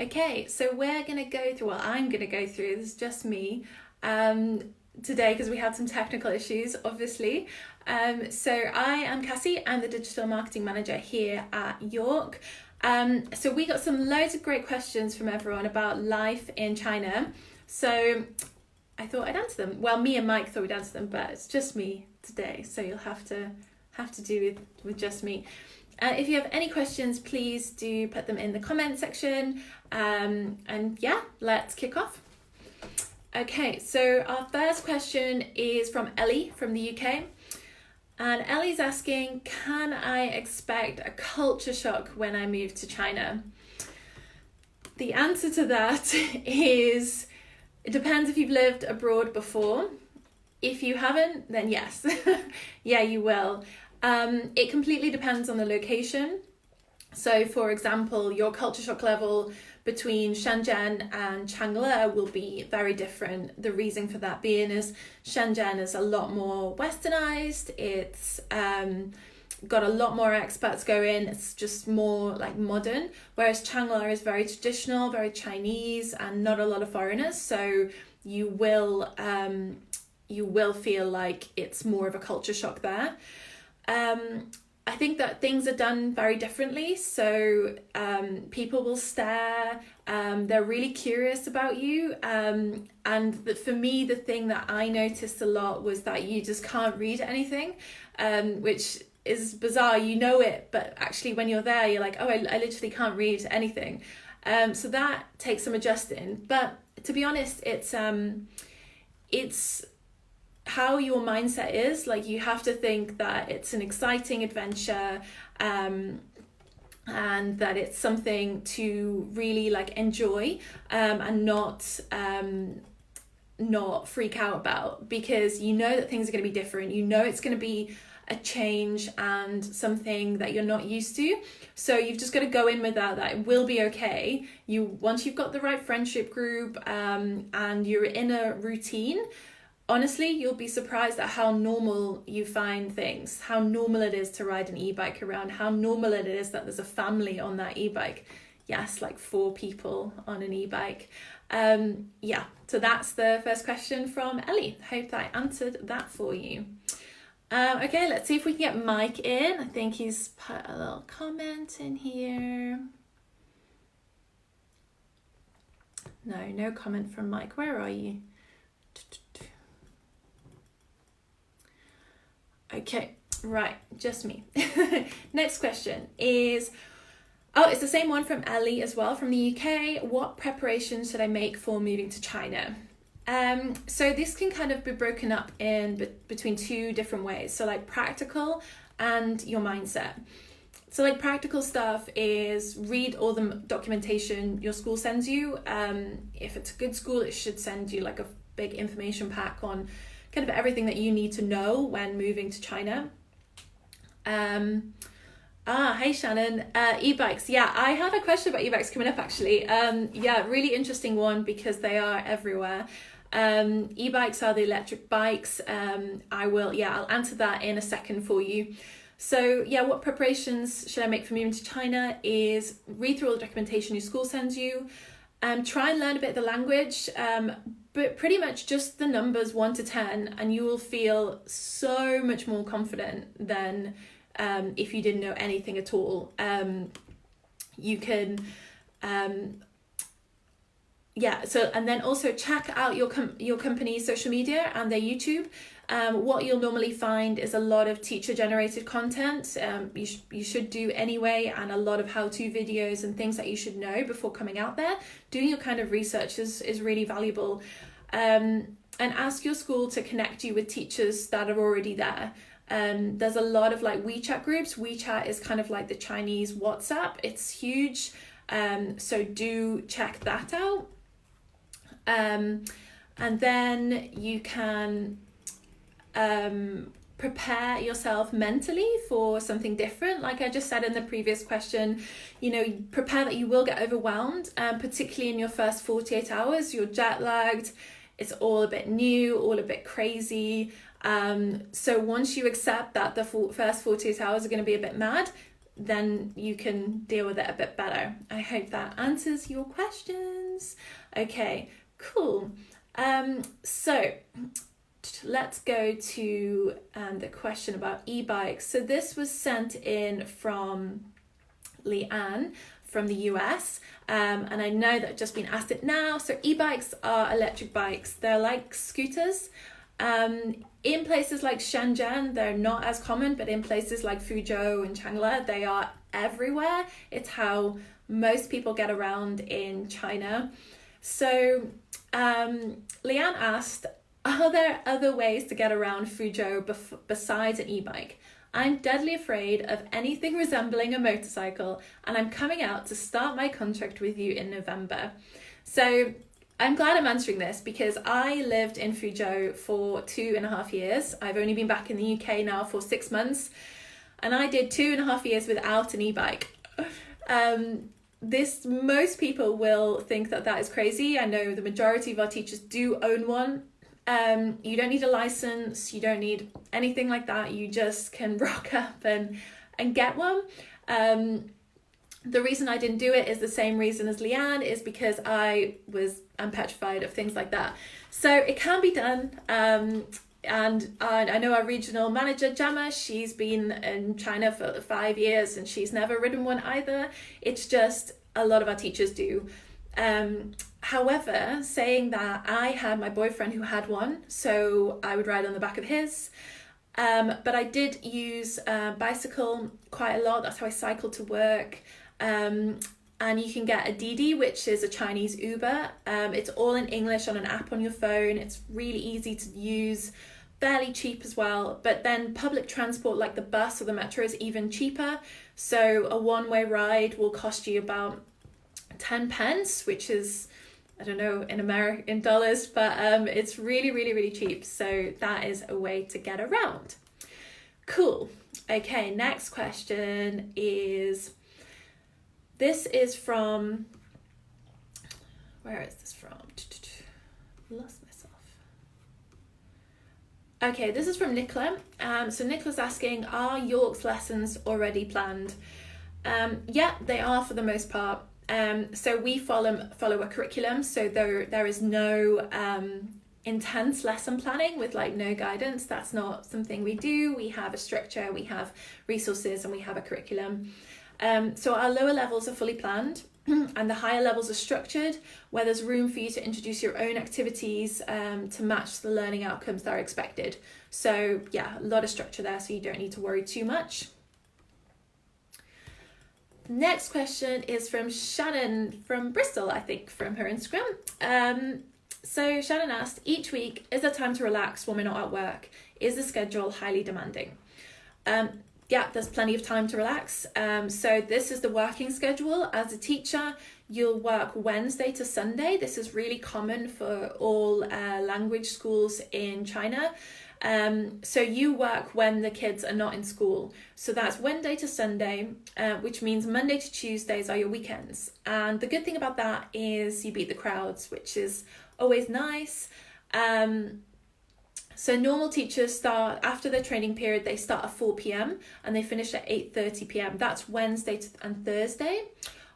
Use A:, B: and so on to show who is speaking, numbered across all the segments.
A: Okay, so we're going to go through, well, I'm going to go through, this is just me, today because we had some technical issues, obviously. So I am Cassie, I'm the Digital Marketing Manager here at York. So we got some loads of great questions from everyone about life in China. So I thought I'd answer them. Well, me and Mike thought we'd answer them, but it's just me today, so you'll have to do with just me. If you have any questions, please do put them in the comment section. And yeah, let's kick off. Okay, so our first question is from Ellie from the UK. And Ellie's asking, can I expect a culture shock when I move to China? The answer to that is, it depends if you've lived abroad before. If you haven't, then yes. Yeah, you will. It completely depends on the location. So, for example, your culture shock level between Shenzhen and Changle will be very different. The reason for that being is Shenzhen is a lot more westernized. It's got a lot more expats going. It's just more like modern. Whereas Changle is very traditional, very Chinese, and not a lot of foreigners. So you will feel like it's more of a culture shock there. I think that things are done very differently. So people will stare, they're really curious about you. And for me, the thing that I noticed a lot was that you just can't read anything, which is bizarre. You know it, but actually when you're there, you're like, oh, I literally can't read anything. So that takes some adjusting. But to be honest, it's how your mindset is. Like, you have to think that it's an exciting adventure, and that it's something to really like enjoy, and not freak out about, because you know that things are going to be different. You know it's going to be a change and something that you're not used to. So you've just got to go in with that it will be okay. Once you've got the right friendship group, and you're in a routine, honestly, you'll be surprised at how normal you find things, how normal it is to ride an e-bike around, how normal it is that there's a family on that e-bike. Yes, like 4 people on an e-bike. Yeah, so that's the first question from Ellie. Hope that I answered that for you. Okay, let's see if we can get Mike in. I think he's put a little comment in here. No comment from Mike. Where are you? Okay, right, just me. Next question is, it's the same one from Ellie as well, from the UK. What preparations should I make for moving to China? So this can kind of be broken up in between 2 different ways. So like practical and your mindset. So like practical stuff is read all the documentation your school sends you. If it's a good school, it should send you like a big information pack on kind of everything that you need to know when moving to China. Hey Shannon, e-bikes. Yeah, I had a question about e-bikes coming up actually. Yeah, really interesting one because they are everywhere. E-bikes are the electric bikes. I'll answer that in a second for you. So yeah, what preparations should I make for moving to China is read through all the documentation your school sends you. Try and learn a bit of the language, but pretty much just the numbers 1 to 10, and you will feel so much more confident than if you didn't know anything at all. You can, and then also check out your company's social media and their YouTube. What you'll normally find is a lot of teacher-generated content. You should do anyway, and a lot of how-to videos and things that you should know before coming out there. Doing your kind of research is really valuable. And ask your school to connect you with teachers that are already there. There's a lot of like WeChat groups. WeChat is kind of like the Chinese WhatsApp. It's huge. So do check that out. And then you can prepare yourself mentally for something different. Like I just said in the previous question, prepare that you will get overwhelmed, particularly in your first 48 hours. You're jet lagged. It's all a bit new, all a bit crazy. So once you accept that the first 48 hours are going to be a bit mad, then you can deal with it a bit better. I hope that answers your questions. Okay, cool. So let's go to the question about e-bikes. So this was sent in from Leanne from the US, and I know that I've just been asked it now. So e-bikes are electric bikes. They're like scooters. In places like Shenzhen, they're not as common, but in places like Fuzhou and Changle, they are everywhere. It's how most people get around in China. So Leanne asked, are there other ways to get around Fuzhou besides an e-bike? I'm deadly afraid of anything resembling a motorcycle, and I'm coming out to start my contract with you in November. So I'm glad I'm answering this because I lived in Fuzhou for 2.5 years. I've only been back in the UK now for 6 months, and I did 2.5 years without an e-bike. Most people will think that is crazy. I know the majority of our teachers do own one. You don't need a license, you don't need anything like that. You just can rock up and get one. The reason I didn't do it is the same reason as Leanne, is because I'm petrified of things like that. So it can be done. And I know our regional manager, Gemma, she's been in China for 5 years and she's never ridden one either. It's just a lot of our teachers do. However, saying that, I had my boyfriend who had one, so I would ride on the back of his. But I did use a bicycle quite a lot. That's how I cycled to work. And you can get a Didi, which is a Chinese Uber. It's all in English on an app on your phone. It's really easy to use, fairly cheap as well. But then public transport like the bus or the metro is even cheaper. So a one-way ride will cost you about 10 pence, which is, I don't know in dollars, but it's really, really, really cheap. So that is a way to get around. Cool. Okay, next question is, this is from, where is this from? Lost myself. Okay, this is from Nicola. So Nicola's asking, are York's lessons already planned? Yeah, they are for the most part. So we follow a curriculum, so there is no intense lesson planning with like no guidance. That's not something we do. We have a structure, we have resources, and we have a curriculum. So our lower levels are fully planned and the higher levels are structured, where there's room for you to introduce your own activities to match the learning outcomes that are expected. So yeah, a lot of structure there, so you don't need to worry too much. Next question is from Shannon from Bristol, I think, from her Instagram. So Shannon asked, each week, is there time to relax when we're not at work? Is the schedule highly demanding? Yeah, there's plenty of time to relax. So this is the working schedule. As a teacher, you'll work Wednesday to Sunday. This is really common for all language schools in China. So you work when the kids are not in school. So that's Wednesday to Sunday, which means Monday to Tuesdays are your weekends. And the good thing about that is you beat the crowds, which is always nice. So normal teachers start, after their training period, they start at 4 p.m. and they finish at 8:30 p.m. That's Wednesday and Thursday.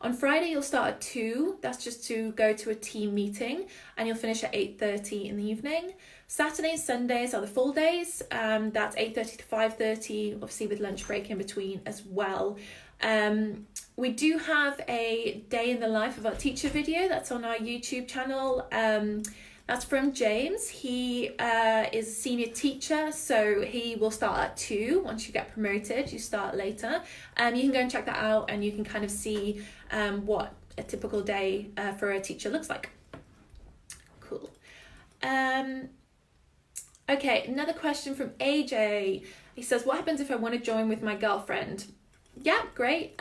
A: On Friday, you'll start at 2. That's just to go to a team meeting, and you'll finish at 8:30 in the evening. Saturdays, Sundays are the full days. That's 8:30 to 5:30, obviously with lunch break in between as well. We do have a day in the life of our teacher video that's on our YouTube channel. That's from James. He is a senior teacher, so he will start at 2. Once you get promoted, you start later. You can go and check that out, and you can kind of see what a typical day for a teacher looks like. Cool. Okay, another question from AJ. He says, what happens if I want to join with my girlfriend? Yeah, great.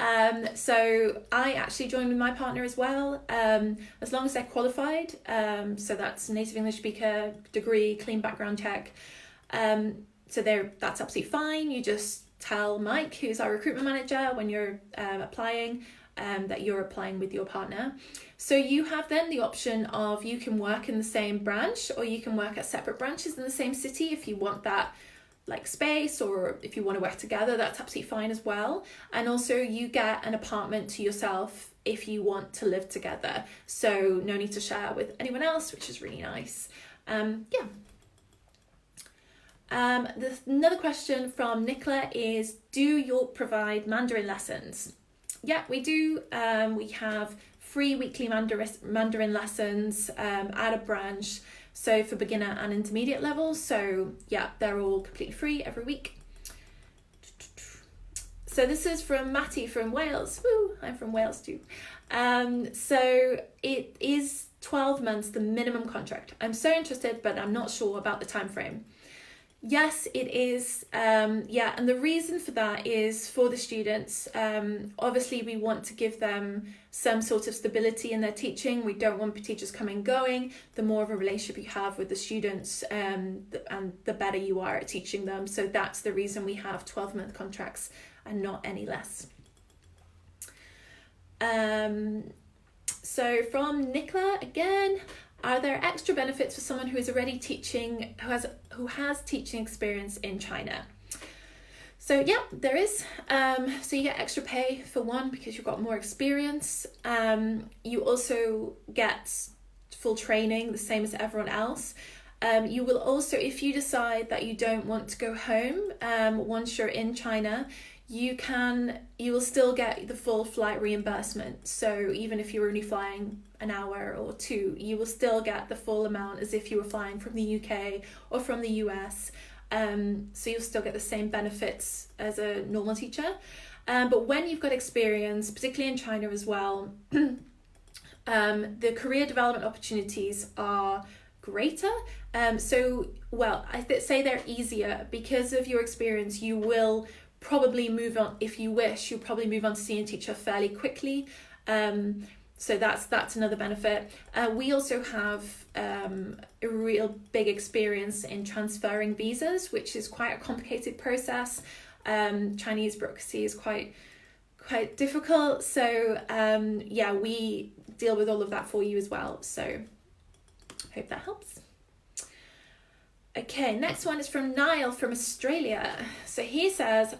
A: So I actually joined with my partner as well, as long as they're qualified. So that's native English speaker, degree, clean background check. So that's absolutely fine. You just tell Mike, who's our recruitment manager, when you're applying, that you're applying with your partner. So you have then the option of, you can work in the same branch, or you can work at separate branches in the same city if you want that like space, or if you want to work together, that's absolutely fine as well. And also you get an apartment to yourself if you want to live together, so no need to share with anyone else, which is really nice. Another question from Nicola is, do you provide Mandarin lessons? Yeah, we do. We have free weekly Mandarin lessons at a branch, so for beginner and intermediate levels. So yeah, they're all completely free every week. So this is from Matty from Wales. Woo, I'm from Wales too. So it is 12 months, the minimum contract. I'm so interested, but I'm not sure about the time frame. Yes, it is. And the reason for that is for the students. Obviously, we want to give them some sort of stability in their teaching. We don't want teachers coming and going. The more of a relationship you have with the students, and the better you are at teaching them. So that's the reason we have 12-month contracts and not any less. So from Nicola again, are there extra benefits for someone who is already teaching, who has teaching experience in China? So yeah, there is. So you get extra pay for one because you've got more experience. You also get full training, the same as everyone else. You will also, if you decide that you don't want to go home, once you're in China, you will still get the full flight reimbursement. So even if you're only flying an hour or two, you will still get the full amount as if you were flying from the UK or from the US. So you'll still get the same benefits as a normal teacher. But when you've got experience, particularly in China as well, the career development opportunities are greater. I say they're easier because of your experience. You will probably move on, if you wish, you'll probably move on to senior teacher fairly quickly. So that's another benefit. We also have a real big experience in transferring visas, which is quite a complicated process. Chinese bureaucracy is quite difficult. So we deal with all of that for you as well. So hope that helps. Okay, next one is from Niall from Australia. So he says,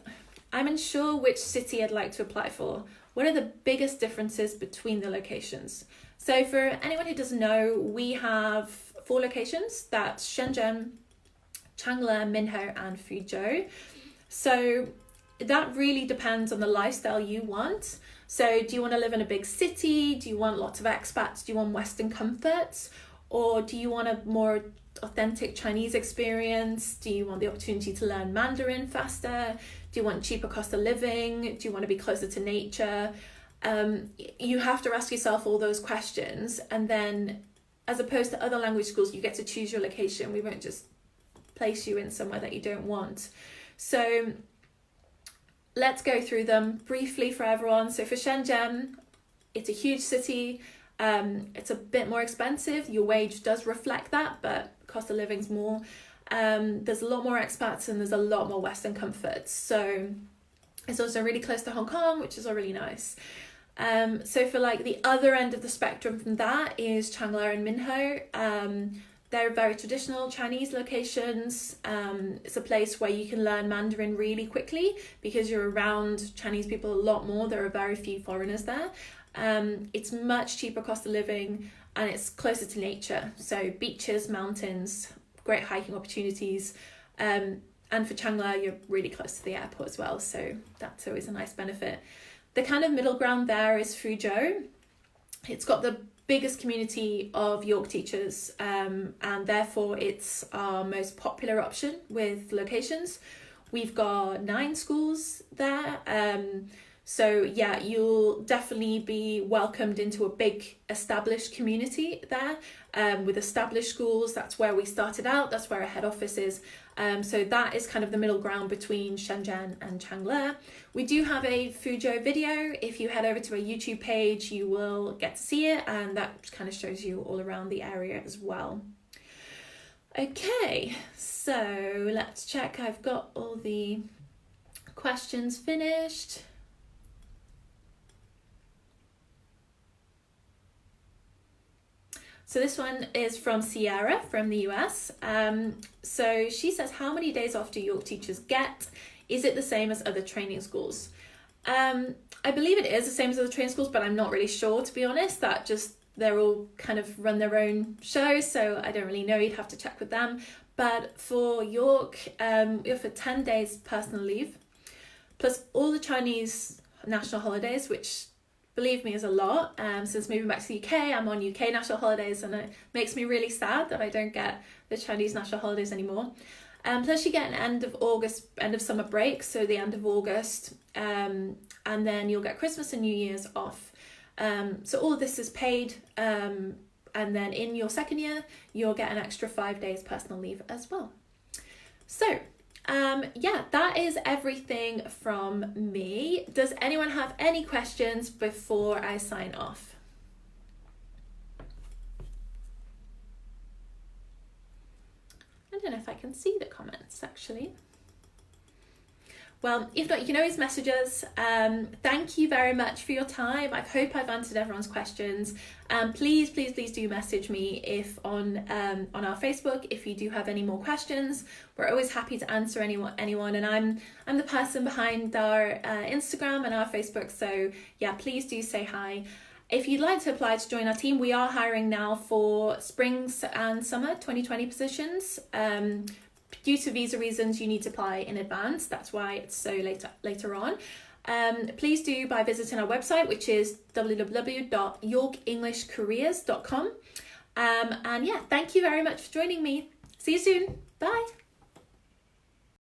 A: I'm unsure which city I'd like to apply for. What are the biggest differences between the locations? So for anyone who doesn't know, we have 4 locations. That's Shenzhen, Changle, Minho and Fuzhou. So that really depends on the lifestyle you want. So do you want to live in a big city? Do you want lots of expats? Do you want Western comforts? Or do you want a more authentic Chinese experience? Do you want the opportunity to learn Mandarin faster? Do you want cheaper cost of living? Do you want to be closer to nature? You have to ask yourself all those questions, and then as opposed to other language schools, you get to choose your location. We won't just place you in somewhere that you don't want. So let's go through them briefly for everyone. So for Shenzhen, it's a huge city. It's a bit more expensive. Your wage does reflect that, but cost of living's more. There's a lot more expats and there's a lot more Western comforts. So it's also really close to Hong Kong, which is all really nice. So for like the other end of the spectrum from that is Changle and Minho. They're very traditional Chinese locations. It's a place where you can learn Mandarin really quickly because you're around Chinese people a lot more. There are very few foreigners there. It's much cheaper cost of living and it's closer to nature. So beaches, mountains, great hiking opportunities. And for Changle, you're really close to the airport as well. So that's always a nice benefit. The kind of middle ground there is Fuzhou. It's got the biggest community of York teachers, and therefore it's our most popular option with locations. We've got 9 schools there. So yeah, you'll definitely be welcomed into a big established community there, with established schools. That's where we started out. That's where our head office is. So that is kind of the middle ground between Shenzhen and Changle. We do have a Fuzhou video. If you head over to our YouTube page, you will get to see it, and that kind of shows you all around the area as well. Okay, so let's check. I've got all the questions finished. So this one is from Sierra from the US. So she says, how many days off do York teachers get? Is it the same as other training schools? I believe it is the same as other training schools, but I'm not really sure, to be honest. They're all kind of run their own show, so I don't really know. You'd have to check with them. But for York, we offer 10 days personal leave, plus all the Chinese national holidays, which, believe me, is a lot. Since moving back to the UK, I'm on UK national holidays, and it makes me really sad that I don't get the Chinese national holidays anymore. Plus you get an end of summer break, so the end of August, and then you'll get Christmas and New Year's off. So all of this is paid, and then in your second year, you'll get an extra 5 days personal leave as well. So, yeah, that is everything from me. Does anyone have any questions before I sign off? I don't know if I can see the comments actually. Well, if not, you can always message us. Thank you very much for your time. I hope I've answered everyone's questions. Please do message me if on our Facebook if you do have any more questions. We're always happy to answer anyone, and I'm the person behind our Instagram and our Facebook. So yeah, please do say hi. If you'd like to apply to join our team, we are hiring now for spring and summer 2020 positions. Due to visa reasons, you need to apply in advance. That's why it's so later on. Please do by visiting our website, which is www.yorkenglishcareers.com. And yeah, thank you very much for joining me. See you soon. Bye.